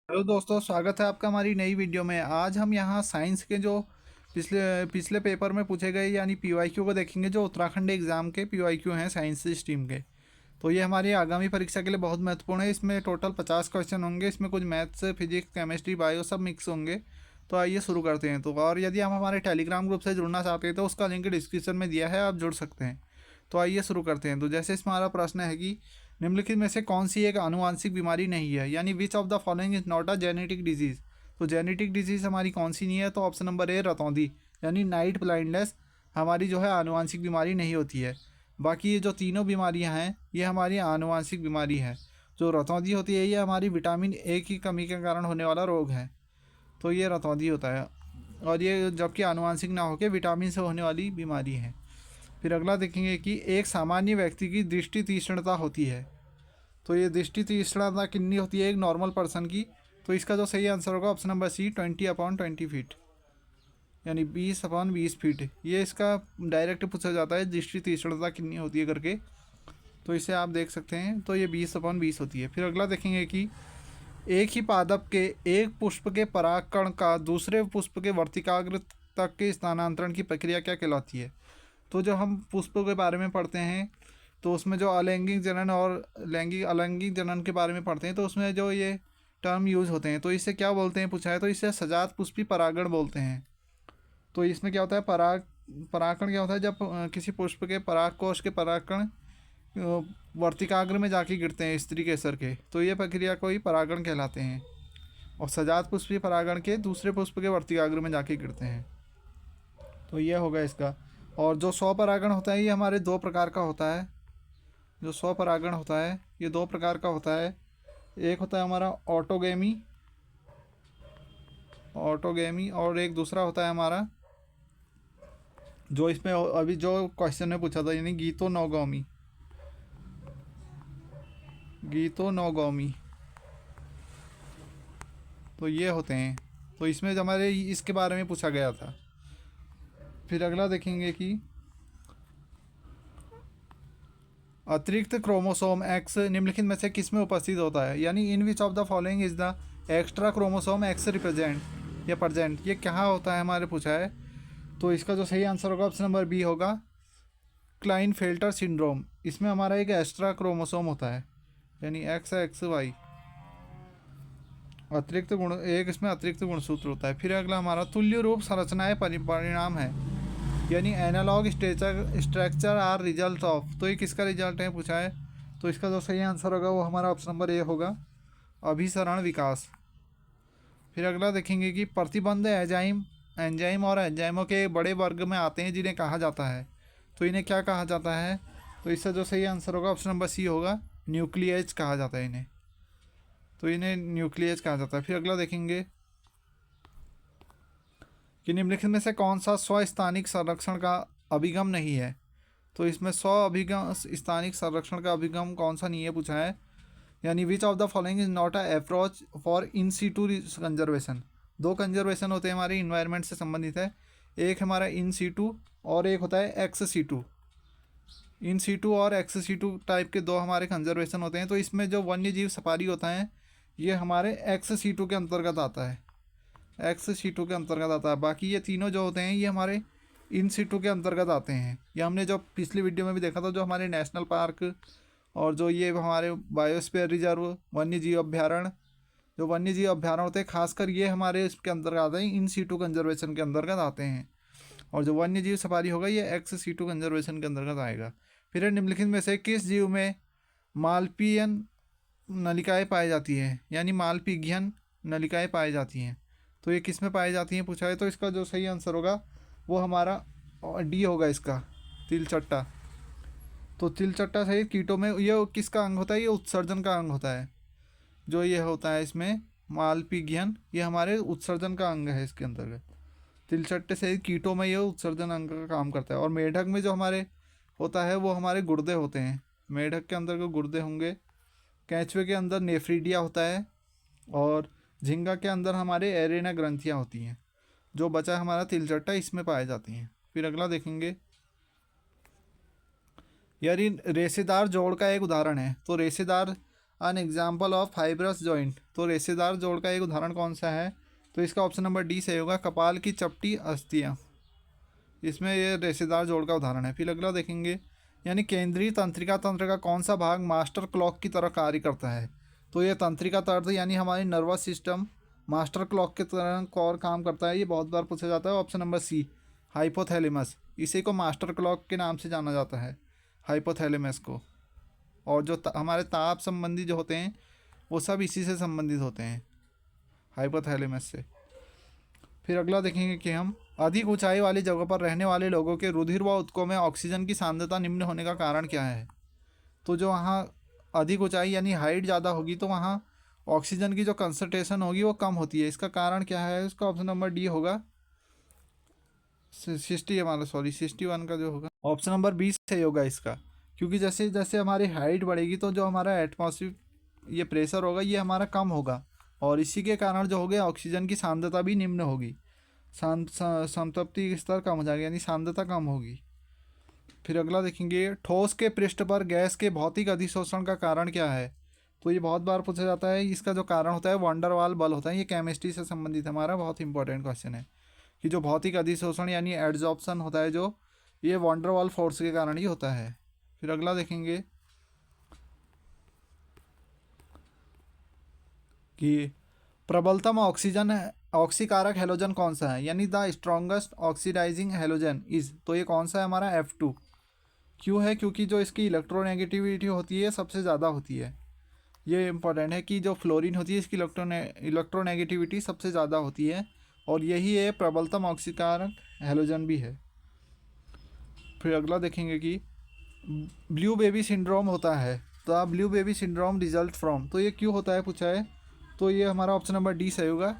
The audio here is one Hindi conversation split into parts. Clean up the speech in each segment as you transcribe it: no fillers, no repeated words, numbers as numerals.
हेलो दोस्तों, स्वागत है आपका हमारी नई वीडियो में। आज हम यहाँ साइंस के जो पिछले पिछले पेपर में पूछे गए यानी पीवाईक्यू को देखेंगे, जो उत्तराखंड एग्ज़ाम के पीवाईक्यू हैं साइंस स्ट्रीम के। तो ये हमारी आगामी परीक्षा के लिए बहुत महत्वपूर्ण है। इसमें टोटल 50 क्वेश्चन होंगे। इसमें कुछ मैथ्स, फिजिक्स, केमिस्ट्री, बायो सब मिक्स होंगे। तो आइए शुरू करते हैं। तो और यदि आप हमारे टेलीग्राम ग्रुप से जुड़ना चाहते हैं तो उसका लिंक डिस्क्रिप्शन में दिया है, आप जुड़ सकते हैं। तो आइए शुरू करते हैं। तो जैसे इसमें हमारा प्रश्न है कि निम्नलिखित में से कौन सी एक आनुवांशिक बीमारी नहीं है, यानी which of the following is not a genetic disease. तो जेनेटिक डिजीज हमारी कौन सी नहीं है? तो ऑप्शन नंबर ए रतौंधी यानी नाइट ब्लाइंडनेस हमारी जो है आनुवांशिक बीमारी नहीं होती है। बाकी ये जो तीनों बीमारियां हैं ये हमारी आनुवांशिक बीमारी है। जो रतौंधी होती है ये हमारी विटामिन ए की कमी के कारण होने वाला रोग है। तो ये रतौंधी होता है, और ये जबकि आनुवांशिक ना होकर विटामिन से होने वाली बीमारी है। फिर अगला देखेंगे कि एक सामान्य व्यक्ति की दृष्टि तीक्ष्णता होती है। तो ये दृष्टि तीक्ष्णता कितनी होती है एक नॉर्मल पर्सन की? तो इसका जो सही आंसर होगा ऑप्शन नंबर सी, 20/20 फीट, यानी 20/20 फीट। ये इसका डायरेक्ट पूछा जाता है दृष्टि तीक्ष्णता कितनी होती है करके। तो इसे आप देख सकते हैं। तो ये 20/20 होती है। फिर अगला देखेंगे कि एक ही पादप के एक पुष्प के परागकण का दूसरे पुष्प के वर्तिकाग्र तक के स्थानांतरण की प्रक्रिया क्या कहलाती है? तो जब हम पुष्पों के बारे में पढ़ते हैं तो उसमें जो अलैंगिक जनन और लैंगिक अलैंगिक जनन के बारे में पढ़ते हैं तो उसमें जो ये टर्म यूज़ होते हैं तो इसे क्या बोलते हैं पूछा है। तो इसे सजात पुष्पी परागण बोलते हैं। तो इसमें क्या होता है, परागण क्या होता है? जब किसी पुष्प के पराग कोश के परागकण वर्तिकाग्र में जाके गिरते हैं स्त्री केसर के, तो ये प्रक्रिया को ही परागण कहलाते हैं। और सजात पुष्पी परागण के दूसरे पुष्प के वर्तिकाग्र में जाके गिरते हैं। तो ये होगा इसका। और जो स्वपरागण होता है ये हमारे दो प्रकार का होता है। जो स्वपरागण होता है ये दो प्रकार का होता है। एक होता है हमारा ऑटोगेमी, और एक दूसरा होता है हमारा जो इसमें अभी जो क्वेश्चन में पूछा था, यानी गीतो नौगौमी। तो ये होते हैं। तो इसमें जो हमारे इसके बारे में पूछा गया था। फिर अगला देखेंगे कि अतिरिक्त क्रोमोसोम एक्स निम्नलिखित में से किस में उपस्थित होता है, यानी in which of the following is the extra chromosome X represent या प्रजेंट, ये कहाँ होता है हमारे पूछा है। तो इसका जो सही आंसर होगा ऑप्शन नंबर बी होगा, क्लाइनफेल्टर सिंड्रोम। इसमें हमारा एक एक्स्ट्रा क्रोमोसोम होता है, यानी XXY अतिरिक्त गुण, एक इसमें अतिरिक्त गुणसूत्र होता है। फिर अगला हमारा तुल्य रूप संरचनाएं परिणाम है, यानी analogue structure are result of. तो ये किसका रिजल्ट है पूछा है। तो इसका जो सही आंसर होगा वो हमारा ऑप्शन नंबर ए होगा, अभिसरण विकास। फिर अगला देखेंगे कि प्रतिबंध एंजाइम और एंजाइमों के बड़े वर्ग में आते हैं जिन्हें कहा जाता है। तो इन्हें क्या कहा जाता है? तो इसका जो सही आंसर होगा ऑप्शन नंबर सी होगा, न्यूक्लियस कहा जाता है इन्हें। तो इन्हें न्यूक्लियस कहा जाता है। फिर अगला देखेंगे कि निम्नलिखित में से कौन सा स्वस्थानिक संरक्षण का अभिगम नहीं है। तो इसमें स्थानिक संरक्षण का अभिगम कौन सा नहीं है पूछा है, यानी which of the following is not a approach for in situ conservation. दो कंजर्वेशन होते हैं हमारे इन्वायरमेंट से संबंधित है। एक हमारा इन सीटू और एक होता है एक्स सीटू। इन सीटू और एक्स सीटू टाइप के दो हमारे कंजर्वेशन होते हैं। तो इसमें जो वन्य जीव सफारी होता है ये हमारे एक्स सीटू के अंतर्गत आता है, एक्स सीटू के अंतर्गत आता है। बाकी ये तीनों जो होते हैं ये हमारे इन सीटू के अंतर्गत आते हैं। ये हमने जो पिछली वीडियो में भी देखा था, जो हमारे नेशनल पार्क और जो ये हमारे बायोस्फीयर रिजर्व वन्य जीव अभ्यारण्य, जो वन्य जीव अभ्यारण्य होते हैं खासकर ये हमारे इसके अंतर्गत आते हैं, इन सीटू कंजर्वेशन के अंतर्गत आते हैं। और जो वन्य जीव सफारी होगा ये एक्स सीटू कंजर्वेशन के अंतर्गत आएगा। फिर निम्नलिखित में से किस जीव में मालपीयन नलिकाएँ पाई जाती हैं, यानी मालपीघ्यन नलिकाएँ पाई जाती हैं। तो ये किस में पाई जाती हैं पूछा है। तो इसका जो सही आंसर होगा वो हमारा डी होगा, इसका तिलचट्टा। तो तिलचट्टा सही कीटों में ये किसका अंग होता है? ये उत्सर्जन का अंग होता है। जो ये होता है इसमें मालपीघ्यन, ये हमारे उत्सर्जन का अंग है इसके अंतर्गत। तिलचट्टे से कीटों में ये उत्सर्जन अंग का काम करता है। और मेढक में जो हमारे होता है वो हमारे गुर्दे होते हैं। मेढक के अंदर जो गुर्दे होंगे, केंचुए के अंदर नेफ्रीडिया होता है, और झींगा के अंदर हमारे एरेना ग्रंथियाँ होती हैं। जो बचा है हमारा तिलचट्टा इसमें पाए जाती हैं। फिर अगला देखेंगे, यानी रेशेदार जोड़ का एक उदाहरण है। तो रेशेदार an example of fibrous joint, तो रेशेदार जोड़ का एक उदाहरण कौन सा है? तो इसका ऑप्शन नंबर डी सही होगा, कपाल की चपटी अस्थियाँ, इसमें ये रेशेदार जोड़ का उदाहरण है। फिर अगला देखेंगे, यानी केंद्रीय तंत्रिका तंत्र का कौन सा भाग मास्टर क्लॉक की तरह कार्य करता है? तो ये तंत्रिका तंत्र यानी हमारी नर्वस सिस्टम मास्टर क्लॉक की तरह और काम करता है, ये बहुत बार पूछा जाता है। ऑप्शन नंबर सी हाइपोथैलेमस, इसी को मास्टर क्लॉक के नाम से जाना जाता है, हाइपोथैलेमस को। और जो हमारे ताप संबंधी जो होते हैं वो सब इसी से संबंधित होते हैं, हाइपोथैलेमस से। फिर अगला देखेंगे कि हम अधिक ऊंचाई वाली जगह पर रहने वाले लोगों के रुधिर व ऊतकों में ऑक्सीजन की सांद्रता निम्न होने का कारण क्या है? तो जो वहाँ अधिक ऊंचाई यानी हाइट ज़्यादा होगी तो वहाँ ऑक्सीजन की जो कंसंट्रेशन होगी वो कम होती है, इसका कारण क्या है? इसका ऑप्शन नंबर डी होगा 61 का जो होगा ऑप्शन नंबर 20 सही होगा इसका। क्योंकि जैसे जैसे हमारी हाइट बढ़ेगी तो जो हमारा एटमॉस्फेयर ये प्रेशर होगा ये हमारा कम होगा, और इसी के कारण जो हो गया ऑक्सीजन की सांद्रता भी निम्न होगी, संतृप्ति स्तर कम हो जाएगा यानी सांद्रता कम होगी। फिर अगला देखेंगे, ठोस के पृष्ठ पर गैस के भौतिक अधिशोषण का कारण क्या है? तो ये बहुत बार पूछा जाता है, इसका जो कारण होता है वंडरवाल बल होता है, ये केमिस्ट्री से संबंधित हमारा बहुत इंपॉर्टेंट क्वेश्चन है कि जो भौतिक अधिशोषण यानी एड्जॉर्प्शन होता है जो, ये वंडरवाल फोर्स के कारण ही होता है। फिर अगला देखेंगे कि प्रबलतम ऑक्सीजन ऑक्सीकारक हेलोजन कौन सा है, यानी the strongest oxidising halogen is, तो ये कौन सा है हमारा F2। क्यों है? क्योंकि जो इसकी इलेक्ट्रोनेगेटिविटी होती है सबसे ज़्यादा होती है, ये इंपॉर्टेंट है कि जो फ्लोरीन होती है इसकी इलेक्ट्रोनेगेटिविटी सबसे ज़्यादा होती है, और यही है प्रबलतम ऑक्सीकारक हेलोजन भी है। फिर अगला देखेंगे कि ब्लू बेबी सिंड्रोम होता है, तो blue baby syndrome result from, तो ये क्यों होता है पूछा है? तो ये हमारा ऑप्शन नंबर डी सही होगा,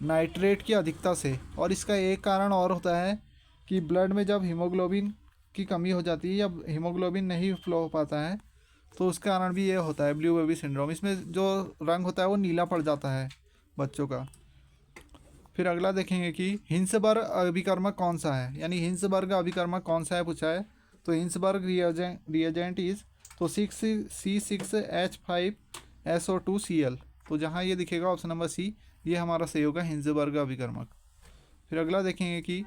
नाइट्रेट की अधिकता से। और इसका एक कारण और होता है कि ब्लड में जब हीमोग्लोबिन की कमी हो जाती है या हीमोग्लोबिन नहीं फ्लो हो पाता है तो उसका कारण भी ये होता है ब्लू बेबी सिंड्रोम, इसमें जो रंग होता है वो नीला पड़ जाता है बच्चों का। फिर अगला देखेंगे कि हिंसबर्ग अभिकर्मक कौन सा है, यानी हिंसबर्ग अभिकर्मक कौन सा है पूछा है? तो हिंसबर्ग रिएजेंट इज, तो 6C6H5SO2Cl, तो जहाँ ये दिखेगा ऑप्शन नंबर सी, ये हमारा सही होगा हिंसबर्ग अभिकर्मक। फिर अगला देखेंगे कि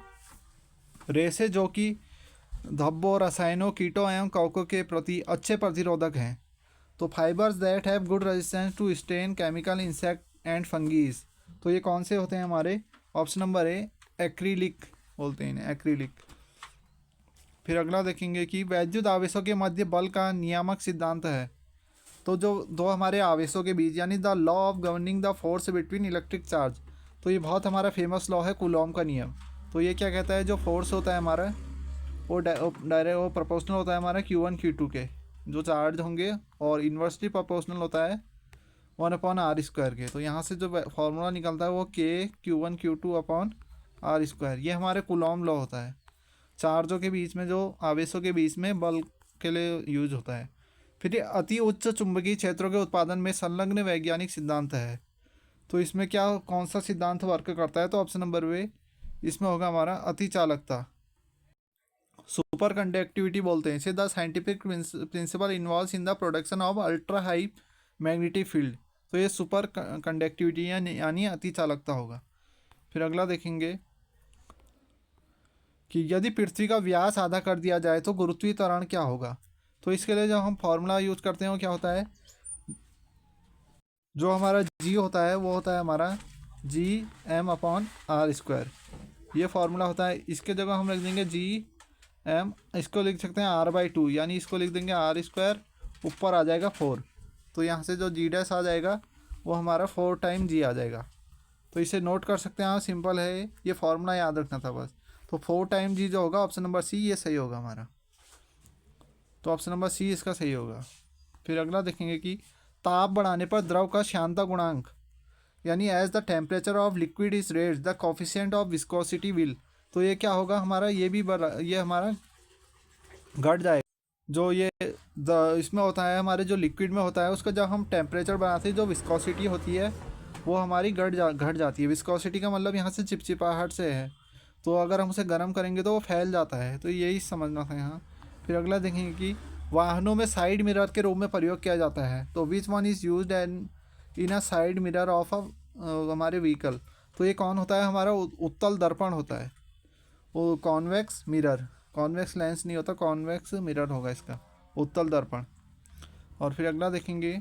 रेसे जो कि धब्बों, रसायनों, कीटों एवं कवकों के प्रति अच्छे प्रतिरोधक हैं, तो fibres that have good resistance to stain, chemical, insect and fungi, तो ये कौन से होते हैं हमारे? ऑप्शन नंबर ए एक्रिलिक बोलते हैं इन्हें, एक्रिलिक। फिर अगला देखेंगे कि वैद्युत आवेशों के मध्य बल का नियामक सिद्धांत है, तो जो दो हमारे आवेशों के बीच यानी the law of governing the force between electric charge, तो ये बहुत हमारा फेमस लॉ है कूलॉम का नियम। तो ये क्या कहता है, जो फोर्स होता है हमारा वो डायरेक्ट वो प्रोपोर्शनल होता है हमारा Q1 Q2 के, जो चार्ज होंगे, और इन्वर्सली प्रोपोर्शनल होता है 1/r² के। तो यहाँ से जो फॉर्मूला निकलता है वो Q1 Q2/r², ये हमारे कूलॉम लॉ होता है, चार्जों के बीच में जो आवेशों के बीच में बल के लिए यूज होता है। फिर ये अति उच्च चुंबकीय क्षेत्रों के उत्पादन में संलग्न वैज्ञानिक सिद्धांत है, तो इसमें क्या कौन सा सिद्धांत वर्क करता है? तो ऑप्शन नंबर वे इसमें होगा हमारा अति चालकता, सुपर कंडक्टिविटी बोलते हैं इसे। The scientific principle involves in the production of ultra high magnetic field, तो ये सुपर कंडक्टिविटी यानी अति चालकता होगा। फिर अगला देखेंगे कि यदि पृथ्वी का व्यास आधा कर दिया जाए तो गुरुत्वीय त्वरण क्या होगा? तो इसके लिए जो हम फॉर्मूला यूज करते हैं वो क्या होता है? जो हमारा जी होता है वो होता है हमारा Gm/r², ये फार्मूला होता है। इसके जगह हम लिख देंगे Gm, इसको लिख सकते हैं r/2, यानी इसको लिख देंगे r², ऊपर आ जाएगा 4, तो यहाँ से जो G' आ जाएगा वो हमारा 4 टाइम G आ जाएगा, तो इसे नोट कर सकते हैं। हाँ सिंपल है, ये फार्मूला याद रखना था बस। तो 4 टाइम G जो होगा ऑप्शन नंबर सी, ये सही होगा हमारा, तो ऑप्शन नंबर सी इसका सही होगा। फिर अगला देखेंगे कि ताप बढ़ाने पर द्रव का श्यानता गुणांक, यानी as the temperature of liquid is raise the coefficient of viscosity will, तो ये क्या होगा हमारा? ये भी ये हमारा घट जाएगा। जो ये इसमें होता है हमारे जो लिक्विड में होता है उसका जब हम टेम्परेचर बढ़ाते हैं जो विस्कोसिटी होती है वो हमारी घट जाती है। विस्कोसिटी का मतलब यहाँ से चिपचिपाहट से है, तो अगर हम उसे गर्म करेंगे तो वो फैल जाता है, तो यही समझना था यहाँ। फिर अगला देखेंगे कि वाहनों में साइड मिरर के रूप में प्रयोग किया जाता है। तो which one is used in a side mirror of हमारे व्हीकल। तो ये कौन होता है, हमारा उत्तल दर्पण होता है, वो कॉन्वेक्स मिरर, कॉन्वेक्स लेंस नहीं होता, कॉन्वेक्स मिरर होगा इसका, उत्तल दर्पण। और फिर अगला देखेंगे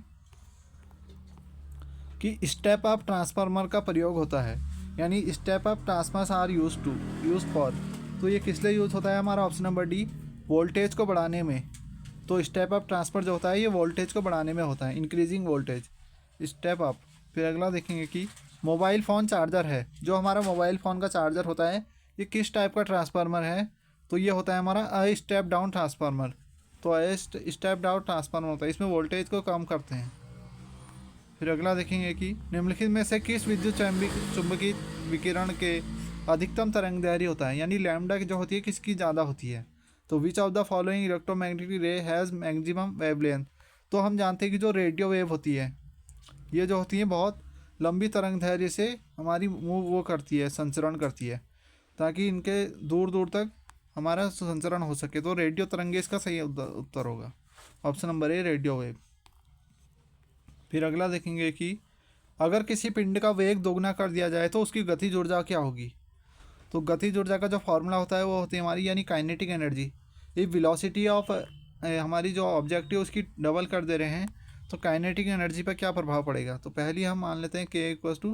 कि स्टेप अप ट्रांसफार्मर का प्रयोग होता है, यानी step up transformers are use for. तो ये किस लिए यूज़ होता है, हमारा ऑप्शन नंबर डी, वोल्टेज को बढ़ाने में। तो स्टेप अप ट्रांसफर जो होता है ये वोल्टेज को बढ़ाने में होता है, इंक्रीजिंग वोल्टेज, स्टेप अप। फिर अगला देखेंगे कि मोबाइल फ़ोन चार्जर है, जो हमारा मोबाइल फ़ोन का चार्जर होता है ये किस टाइप का ट्रांसफार्मर है। तो ये होता है हमारा अ स्टेप डाउन ट्रांसफार्मर। तो अ स्टेप डाउन ट्रांसफार्मर होता है, इसमें वोल्टेज को कम करते हैं। फिर अगला देखेंगे कि निम्नलिखित में से किस विद्युत चुंबकीय विकिरण के अधिकतम तरंग दैर्घ्य होता है, यानी लैम्डा जो होती है किसकी ज़्यादा होती है। तो विच ऑफ द फॉलोइंग इलेक्ट्रोमैग्नेटिक रे हैज़ मैक्सिमम वेवलेंथ। तो हम जानते हैं कि जो रेडियो वेव होती है ये जो होती है बहुत लंबी तरंग दैर्घ्य से हमारी मूव वो करती है, संचरण करती है, ताकि इनके दूर दूर तक हमारा संचरण हो सके। तो रेडियो तरंगे इसका सही उत्तर होगा, option number A, radio wave. फिर अगला देखेंगे कि अगर किसी पिंड का वेग दोगुना कर दिया जाए तो उसकी गतिज ऊर्जा क्या होगी। तो गतिज ऊर्जा का जो फॉर्मूला होता है वो होती है हमारी, यानी kinetic energy. If velocity of हमारी जो ऑब्जेक्टिव उसकी डबल कर दे रहे हैं तो काइनेटिक एनर्जी पर क्या प्रभाव पड़ेगा। तो पहली हम मान लेते हैं K equals to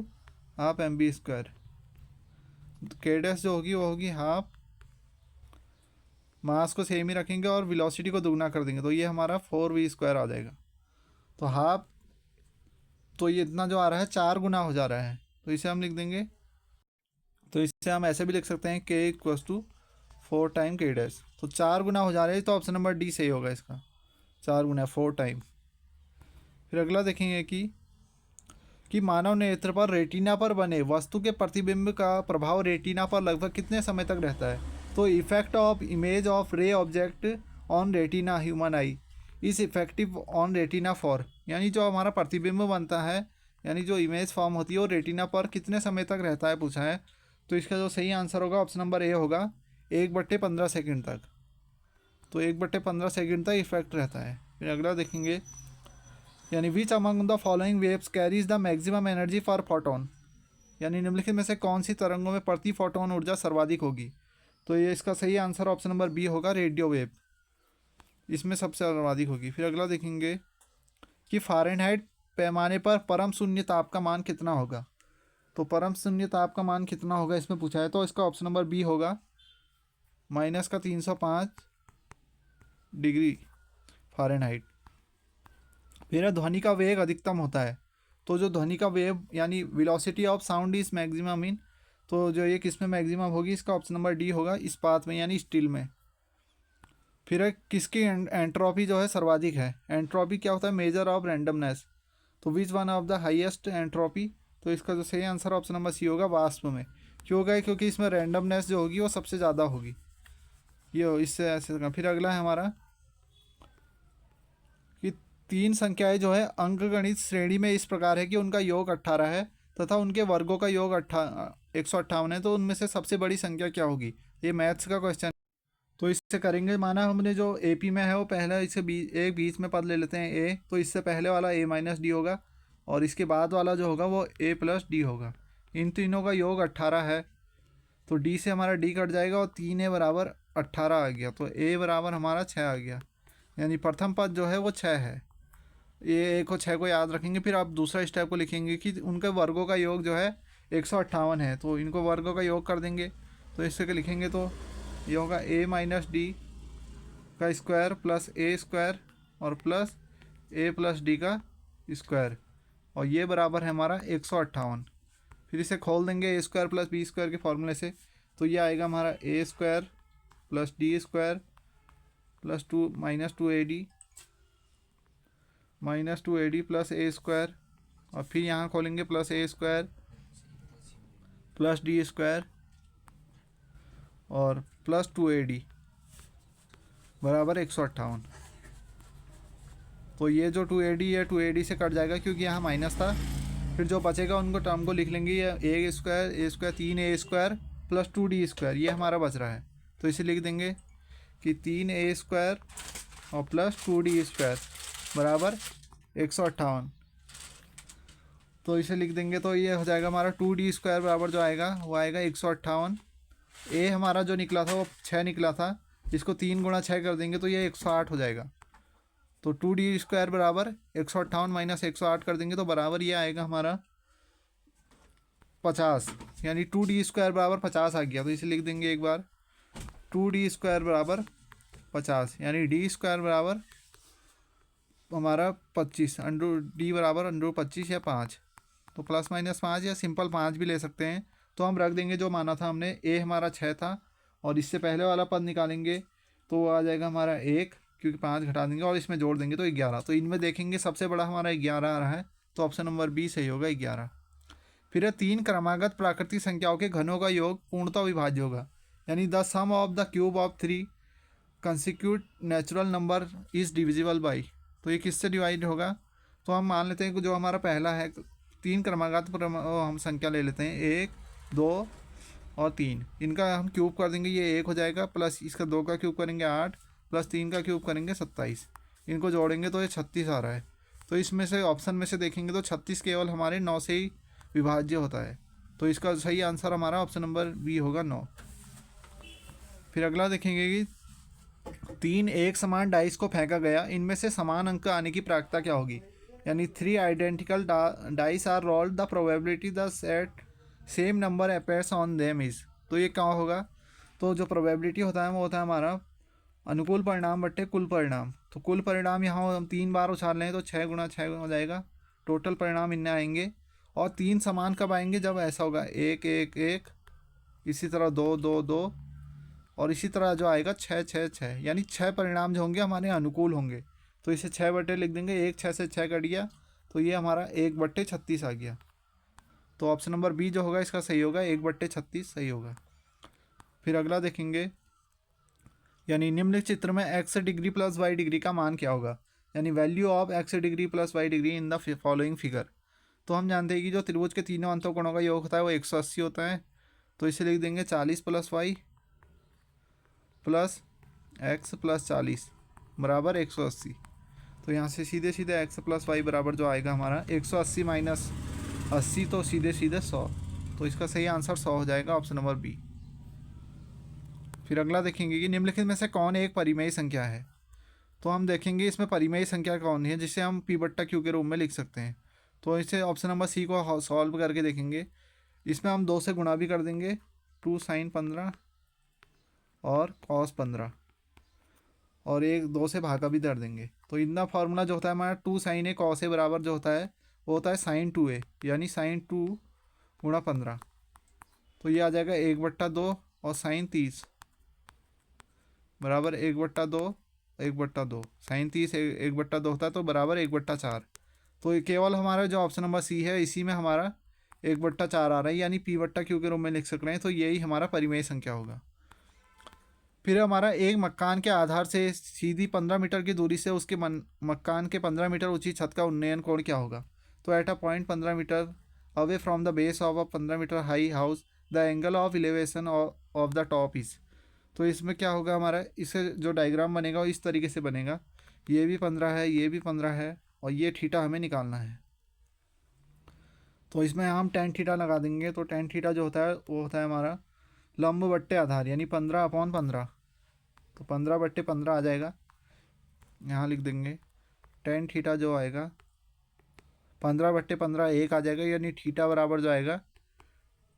half m b square. K dash जो होगी वो होगी हाफ, मास को सेम ही रखेंगे और वेलोसिटी को दुगना कर देंगे, तो ये हमारा 4v² आ जाएगा। तो हाफ, तो ये इतना जो आ रहा है 4 गुना हो जा रहा है, तो इसे हम लिख देंगे, तो इससे हम ऐसे भी लिख सकते हैं के इक्वल्स टू 4 टाइम के डैश। तो 4 गुना हो जा रहे हैं, तो ऑप्शन नंबर डी सही होगा इसका, 4 गुना 4 टाइम। फिर अगला देखेंगे कि मानव नेत्र पर रेटिना पर बने वस्तु के प्रतिबिंब का प्रभाव रेटिना पर लगभग कितने समय तक रहता है। तो इफेक्ट ऑफ इमेज ऑफ रे object on retina human I is effective on retina for, यानी जो हमारा प्रतिबिंब बनता है, यानी जो इमेज फॉर्म होती है वो रेटिना पर कितने समय तक रहता है पूछा है। तो इसका जो सही आंसर होगा ऑप्शन नंबर ए होगा, 1/15 सेकंड तक। तो 1/15 सेकंड तक इफेक्ट रहता है। फिर अगला देखेंगे, यानी which among the following waves carries the maximum energy for photon, यानी निम्नलिखित में से कौन सी तरंगों में प्रति फोटोन ऊर्जा सर्वाधिक होगी। तो ये इसका सही आंसर ऑप्शन नंबर बी होगा, रेडियो वेव, इसमें सबसे सर्वाधिक होगी। फिर अगला देखेंगे कि फ़ारेनहाइट पैमाने पर परम शून्य ताप का मान कितना होगा। तो परम शून्य ताप का मान कितना होगा इसमें पूछा है, तो इसका ऑप्शन नंबर बी होगा, -305 डिग्री फ़ारेनहाइट। फिर ध्वनि का वेग अधिकतम होता है, तो जो ध्वनि का वेग यानी velocity of sound is maximum in, तो जो ये किस में मैक्सिमम होगी, इसका ऑप्शन नंबर डी होगा, इस्पात में यानी स्टील में। फिर किसकी एंट्रोपी जो है सर्वाधिक है। एंट्रोपी क्या होता है, मेजर ऑफ रैंडमनेस। तो which one of the highest entropy, तो इसका जो सही आंसर ऑप्शन नंबर सी होगा, वाष्प में। क्यों होगा, क्योंकि इसमें रैंडमनेस जो होगी वो सबसे ज़्यादा होगी, ये इससे ऐसे। फिर अगला है हमारा कि 3 संख्याएं जो है अंकगणित श्रेणी में इस प्रकार है कि उनका योग 18 है तथा उनके वर्गों का योग 158 है, तो उनमें से सबसे बड़ी संख्या क्या होगी। ये मैथ्स का क्वेश्चन। तो इससे करेंगे, माना हमने जो एपी में है वो पहले इसे एक बीच में पद ले लेते हैं ए, तो इससे पहले वाला a-d होगा और इसके बाद वाला जो होगा वो a+d होगा। इन तीनों का योग 18 है, तो d से हमारा d कट जाएगा और 3a बराबर 18 आ गया, तो a बराबर हमारा 6 आ गया, यानी प्रथम पद जो है वो 6 है। ये को 6 को याद रखेंगे। फिर आप दूसरा स्टेप को लिखेंगे कि उनके वर्गों का योग जो है 158 है, तो इनको वर्गों का योग कर देंगे। तो इससे लिखेंगे तो ये होगा a-d का स्क्वायर प्लस a² और प्लस a+d का स्क्वायर, और ये बराबर है हमारा 158। फिर इसे खोल देंगे a² प्लस b² के फॉर्मूले से, तो ये आएगा हमारा a² plus d² plus 2-2ad plus a² और फिर यहाँ खोलेंगे प्लस a² प्लस d² और प्लस 2ad बराबर 158। तो ये जो 2ad है 2ad से कट जाएगा क्योंकि यहाँ माइनस था। फिर जो बचेगा उनको टर्म को लिख लेंगे, ये a² 3a² प्लस 2d², ये हमारा बच रहा है, तो इसे लिख देंगे कि 3a² और प्लस 2d² बराबर 158। तो इसे लिख देंगे तो ये हो जाएगा हमारा 2d² बराबर जो आएगा वो आएगा 158। ए हमारा जो निकला था वो 6 निकला था, इसको 3 गुणा 6 कर देंगे तो ये 108 हो जाएगा। तो 2d² बराबर 158 माइनस 108 कर देंगे तो बराबर ये आएगा हमारा 50, यानी 2d² बराबर 50 आ गया। तो इसे लिख देंगे एक बार 2d² बराबर 50, यानी d² बराबर हमारा 25, अंडर डी बराबर अंडर 25 या 5, तो प्लस माइनस 5 या सिंपल 5 भी ले सकते हैं। तो हम रख देंगे जो माना था हमने, ए हमारा 6 था और इससे पहले वाला पद निकालेंगे तो वो आ जाएगा हमारा 1, क्योंकि 5 घटा देंगे और इसमें जोड़ देंगे तो 11। तो इनमें देखेंगे सबसे बड़ा हमारा 11 आ रहा है, तो ऑप्शन नंबर बी सही होगा 11। फिर है 3 क्रमागत प्राकृतिक संख्याओं के घनों का योग पूर्णतः विभाज्य होगा, यानी the sum of the cube of 3 consecutive natural number is divisible by. तो ये किससे डिवाइड होगा? तो हम मान लेते हैं कि जो हमारा पहला है 3 क्रमागत हम संख्या ले लेते हैं 1, 2 और 3, इनका हम क्यूब कर देंगे, ये 1 हो जाएगा, प्लस इसका 2 का क्यूब करेंगे 8, प्लस 3 का क्यूब करेंगे 27, इनको जोड़ेंगे तो ये 36 आ रहा है। तो इसमें से ऑप्शन में से देखेंगे तो 36 केवल हमारे 9 से ही विभाज्य होता है, तो इसका सही आंसर हमारा ऑप्शन नंबर बी होगा 9। फिर अगला देखेंगे कि 3 एक समान डाइस को फेंका गया, इनमें से समान अंक आने की प्रायिकता क्या होगी? यानी 3 identical dice are rolled, the probability the set same number appears on them is. तो ये क्या होगा? तो जो प्रोबेबिलिटी होता है वो होता है हमारा अनुकूल परिणाम बट्टे कुल परिणाम। तो कुल परिणाम यहाँ हम 3 बार उछाल लें तो 6 गुणा 6 हो जाएगा, टोटल परिणाम इनमें आएंगे। और 3 समान कब आएंगे? जब ऐसा होगा 1 1 1, इसी तरह 2 2 2, और इसी तरह जो आएगा 6 6 6, यानी 6 परिणाम जो होंगे हमारे अनुकूल होंगे। तो इसे 6 बट्टे लिख देंगे, 1 6 से 6 कट गया तो ये हमारा 1/36 आ गया। तो ऑप्शन नंबर बी जो होगा इसका सही होगा, 1/36 सही होगा। फिर अगला देखेंगे, यानी निम्नलिखित चित्र में x degree plus y degree का मान क्या होगा? यानी value of x degree plus y degree in the following figure. तो हम जानते हैं कि जो त्रिभुज के तीनों अंतों कोणों का योग होता है वो 180 होता है, तो इसे लिख देंगे 40 plus y plus x plus 40 बराबर 180। तो यहाँ से सीधे सीधे x प्लस वाई बराबर जो आएगा हमारा 180 माइनस 80, तो सीधे सीधे 100, तो इसका सही आंसर 100 हो जाएगा, ऑप्शन नंबर बी। फिर अगला देखेंगे कि निम्नलिखित में से कौन एक परिमेय संख्या है? तो हम देखेंगे इसमें परिमेय संख्या कौन है जिसे हम p बट्टा q के रूप में लिख सकते हैं। तो इसे ऑप्शन नंबर सी को सॉल्व करके देखेंगे। इसमें हम 2 से गुणा भी कर देंगे, 2 sin 15 और cos 15, और 2 से भागा भी कर देंगे। तो इतना फार्मूला जो होता है हमारा 2 sin a cos a बराबर जो होता है वो होता है sin 2a, यानी sin 2 गुणा 15, तो ये आ जाएगा 1/2 और sin 30 बराबर 1/2 1/2, sin 30 1/2 होता है तो बराबर 1/4। तो ये केवल हमारा जो ऑप्शन नंबर सी है इसी में हमारा 1/4 आ रहा है, यानी p बट्टा क्यू के रूप में लिख सक रहे हैं, तो यही हमारा परिमेय संख्या होगा। फिर हमारा एक मकान के आधार से सीधी 15 मीटर की दूरी से उसके मकान के 15 मीटर ऊंची छत का उन्नयन कोण क्या होगा? तो at a point 15 metre away from the base of a 15 metre high house the angle of elevation of the top is. तो इसमें क्या होगा हमारा, इससे जो डायग्राम बनेगा वो इस तरीके से बनेगा, ये भी 15 है, ये भी 15 है, और ये थीटा हमें निकालना है। तो इसमें हम tan थीटा लगा देंगे, तो tan थीटा जो होता है वो होता है हमारा लंब बट्टे आधार, यानी 15/15, तो 15/15 आ जाएगा। यहाँ लिख देंगे tan थीटा जो आएगा 15/15 1 आ जाएगा, यानी थीटा बराबर जो आएगा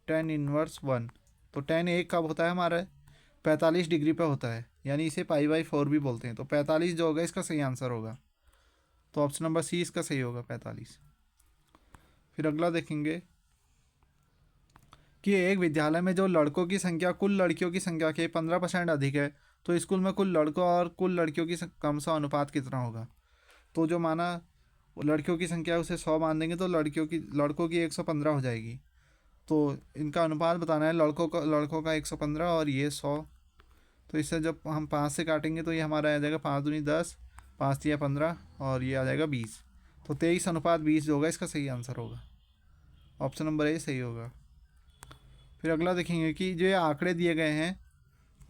tan इनवर्स 1। तो tan 1 कब होता है हमारा? 45 डिग्री पे होता है, यानी इसे π/4 भी बोलते हैं। तो 45 जो होगा इसका सही आंसर होगा, तो ऑप्शन नंबर सी इसका सही होगा 45। फिर अगला देखेंगे कि एक विद्यालय में जो लड़कों की संख्या कुल लड़कियों की संख्या के 15% अधिक है, तो स्कूल में कुल लड़कों और कुल लड़कियों की कम सा अनुपात कितना होगा? तो जो माना लड़कियों की संख्या है उसे 100 मान देंगे, तो लड़कों की 115 हो जाएगी। तो इनका अनुपात बताना है, लड़कों का 115 और ये 100। तो इससे जब हम 5 से काटेंगे तो ये हमारा आ जाएगा 5 दूनी 10, 5 तिया 15, और ये आ जाएगा 20। तो 23:20 जो होगा इसका सही आंसर होगा, ऑप्शन नंबर ए सही होगा। फिर अगला देखेंगे कि जो ये आंकड़े दिए गए हैं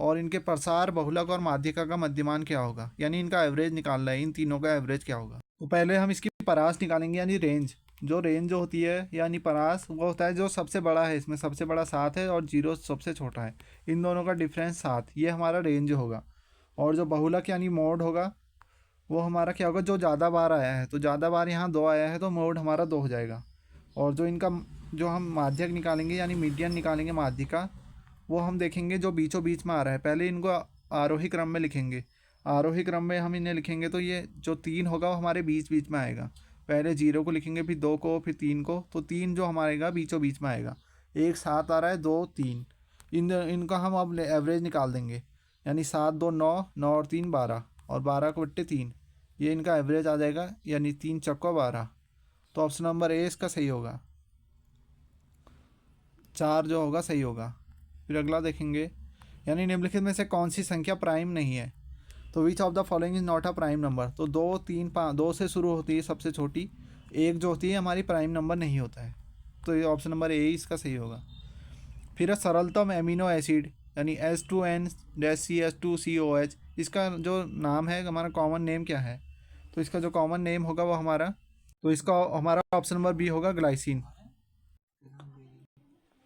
और इनके प्रसार, बहुलक और माध्यिका का मध्यमान क्या होगा, यानी इनका एवरेज निकालना है, इन तीनों का एवरेज क्या होगा। तो पहले हम इसकी परास निकालेंगे, यानी रेंज। जो रेंज जो होती है यानी परास, वो होता है जो सबसे बड़ा है, इसमें सबसे बड़ा 7 है और 0 सबसे छोटा है, इन दोनों का डिफरेंस 7, ये हमारा रेंज होगा। और जो बहुलक यानी मोड होगा, वो हमारा क्या होगा, जो ज़्यादा बार आया है, तो ज़्यादा बार यहाँ 2 आया है तो मोड हमारा 2 हो जाएगा। और जो इनका जो हम माध्यक निकालेंगे यानी मीडियन निकालेंगे, माध्यिका, वो हम देखेंगे जो बीचों बीच में आ रहा है। पहले इनको आरोही क्रम में लिखेंगे, आरोही क्रम में हम इन्हें लिखेंगे तो ये जो 3 होगा वो हमारे बीच बीच में आएगा। पहले 0 को लिखेंगे, फिर 2 को, फिर 3 को, तो 3 जो हमारेगा बीचों बीच में आएगा। एक 7 आ रहा है, 2 3, इनका हम अब एवरेज निकाल देंगे, यानी 7 2 9, 9 और 3 12, और 12 को बट्टे 3, ये इनका एवरेज आ जाएगा, यानी 3 चक्का 12। तो ऑप्शन नंबर ए इसका सही होगा, 4 जो होगा सही होगा। फिर अगला देखेंगे, यानी निम्नलिखित में से कौन सी संख्या प्राइम नहीं है। तो विच of the following is not a prime number. तो 2 3 5, 2 से शुरू होती है सबसे छोटी, एक जो होती है हमारी प्राइम नंबर नहीं होता है, तो ये ऑप्शन नंबर ए इसका सही होगा। फिर सरलतम एमिनो एसिड यानी H2N-CH2COH, इसका जो नाम है, हमारा कॉमन नेम क्या है। तो इसका जो कॉमन नेम होगा वो हमारा, तो इसका हमारा ऑप्शन नंबर बी होगा, ग्लाइसिन।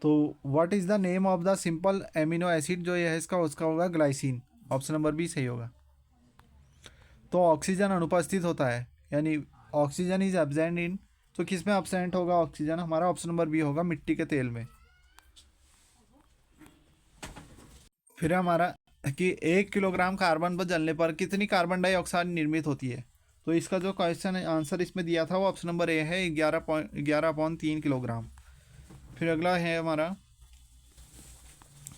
तो what is the name of the simple amino acid, जो ये है इसका, उसका होगा ग्लाइसिन, ऑप्शन नंबर बी सही होगा। तो ऑक्सीजन अनुपस्थित होता है, यानी ऑक्सीजन इज एब्सेंट इन, तो किस में एब्सेंट होगा ऑक्सीजन, हमारा ऑप्शन नंबर बी होगा, मिट्टी के तेल में। फिर हमारा कि 1 किलोग्राम कार्बन पर जलने पर कितनी कार्बन डाइऑक्साइड निर्मित होती है। तो इसका जो क्वेश्चन आंसर इसमें दिया था वो ऑप्शन नंबर ए है, 11.3 किलोग्राम। फिर अगला है हमारा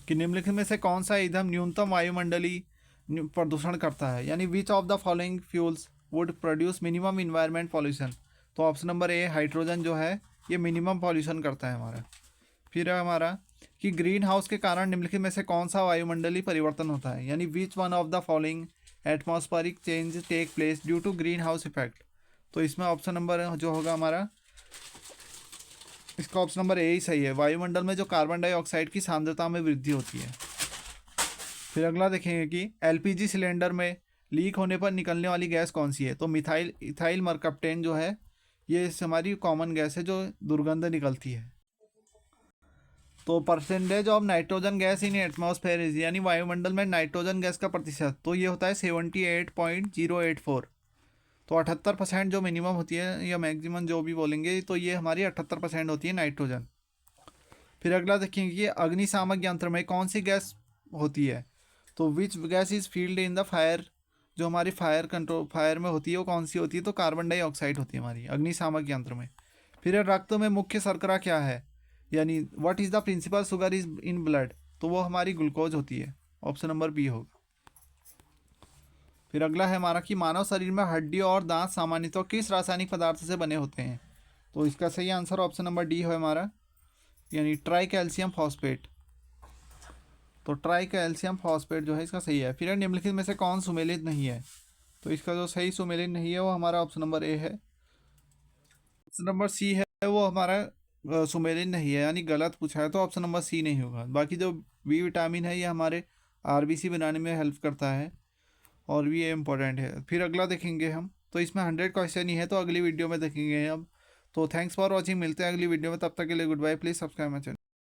कि निम्नलिखित में से कौन सा ईंधन न्यूनतम वायुमंडलीय प्रदूषण करता है, यानी which of the following fuels would produce minimum environment pollution. तो ऑप्शन नंबर ए, हाइड्रोजन जो है ये मिनिमम पॉल्यूशन करता है हमारा। फिर है हमारा कि ग्रीन हाउस के कारण निम्नलिखित में से कौन सा वायुमंडलीय परिवर्तन होता है, यानी which one of the following atmospheric change take place due to greenhouse effect. तो इसमें ऑप्शन नंबर जो होगा हमारा, इसका ऑप्शन नंबर ए ही सही है, वायुमंडल में जो कार्बन डाइऑक्साइड की सांद्रता में वृद्धि होती है। फिर अगला देखेंगे कि एलपीजी सिलेंडर में लीक होने पर निकलने वाली गैस कौन सी है। तो मिथाइल इथाइल मरकप्टेन जो है, ये हमारी कॉमन गैस है जो दुर्गंध निकलती है। तो percentage of nitrogen gas in atmosphere is, यानी वायुमंडल में नाइट्रोजन गैस का प्रतिशत, तो ये होता है 78.084। तो 78% जो मिनिमम होती है या मैक्सिमम जो भी बोलेंगे, तो ये हमारी 78% होती है नाइट्रोजन। फिर अगला देखेंगे कि अग्निशामक यंत्र में कौन सी गैस होती है। तो which gas is field in the fire, जो हमारी फायर कंट्रोल फायर में होती है वो कौन सी होती है, तो कार्बन डाइऑक्साइड होती है हमारी अग्निशामक यंत्र में। फिर रक्त में मुख्य शर्करा क्या है, यानी what is the principal sugar is in blood, तो वो हमारी ग्लूकोज होती है, ऑप्शन नंबर बी होगा। फिर अगला है हमारा कि मानव शरीर में हड्डी और दांत सामान्यतः किस रासायनिक पदार्थ से बने होते हैं। तो इसका सही आंसर ऑप्शन नंबर डी है हमारा, यानी ट्राई कैल्शियम फॉस्फेट। तो ट्राई कैल्शियम फॉस्फेट जो है इसका सही है। फिर निम्नलिखित में से कौन सुमेलित नहीं है। तो इसका जो सही सुमेलित नहीं है वो हमारा ऑप्शन नंबर ए है, ऑप्शन नंबर सी है वो हमारा सुमेलित नहीं है, यानी गलत पूछा है, तो ऑप्शन नंबर सी नहीं होगा। बाकी जो बी विटामिन है ये हमारे आरबीसी बनाने में हेल्प करता है और भी ये इम्पोर्टेंट है। फिर अगला देखेंगे हम, तो इसमें 100 क्वेश्चन ही है, तो अगली वीडियो में देखेंगे अब। तो थैंक्स फॉर वॉचिंग, मिलते हैं अगली वीडियो में, तब तक के लिए goodbye, please subscribe my channel.